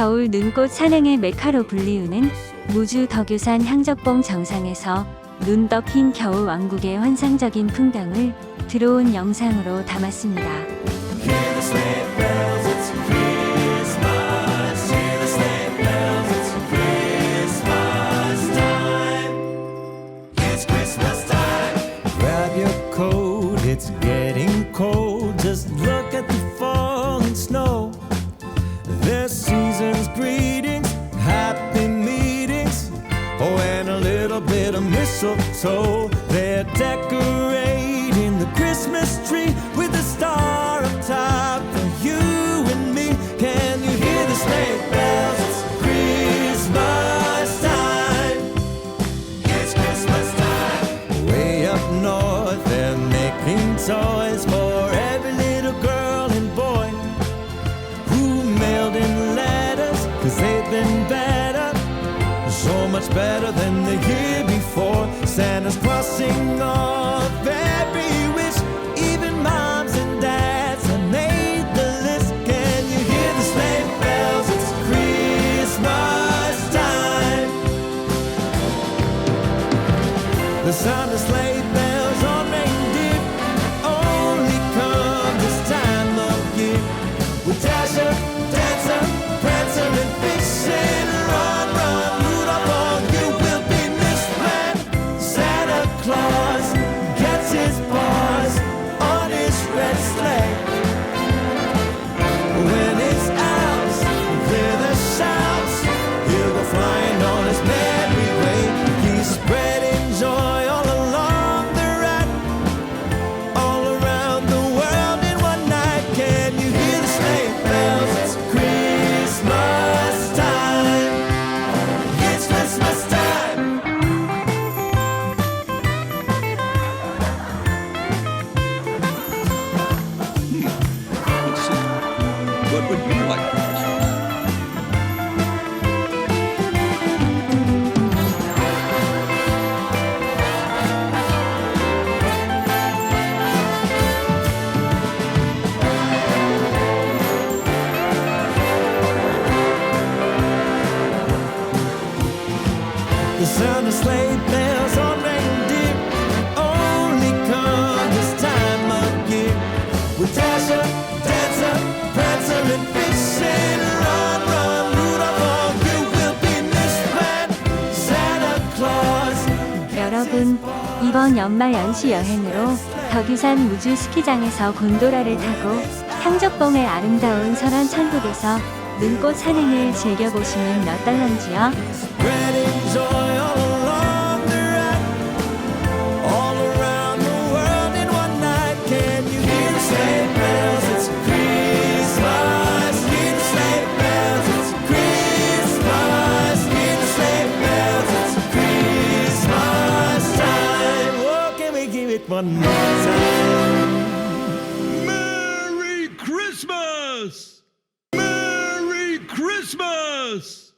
겨울 눈꽃 산행의 메카로 불리우는 무주 덕유산 향적봉 정상에서 눈 덮인 겨울 왕국의 환상적인 풍경을 들어온 영상으로 담았습니다. Hear the sleigh bells, it's Christmas. Hear the sleigh bells, it's Christmas time. It's Christmas time. Grab your coat, it's getting cold. Just look at the falling snow. The season's greetings, happy meetings, oh, and a little bit of mistletoe. They're decorating the Christmas tree with a star up top for you and me. Can you hear the sleigh bells? It's Christmas time. It's Christmas time. Way up north, they're making toys for every little girl and boy who mailed in letters, 'cause they've been better, so much better than the year before. Santa's crossing off every wish, even moms and dads have made the list. Can you hear the sleigh bells? It's Christmas time. The sound of sleigh bells on reindeer only come this time of year. With Dasher, Dancer, Prancer, and Vixen, run, run, Rudolph, all you will be missed when Santa Claus gets his paws on his red sleigh. When his elves clear the shouts, he'll go flying on his merry way. He's spreading joy all along the route, all around the world in one night. Can you hear the sleigh bells? It's Christmas time. It's Christmas time. What would you like for Christmas? The sound of sleigh bells on reindeer only come this time of year. With Dasher, Dancer, Prancer, and Vixen, run, run, Rudolph, all you will be missed when Santa Claus. 여러분, 이번 연말 연시 여행으로 덕유산 무주 스키장에서 곤도라를 타고 향적봉의 아름다운 설안 천국에서 눈꽃 산행을 즐겨보시면 어떨런지요? Spreading joy all along the route, all around the world in one night. Can you hear the sleigh bells? It's Christmas. Hear the sleigh bells. It's Christmas. Hear the sleigh bells. It's Christmas time. Oh, can we give it one more time? Merry Christmas! Merry Christmas!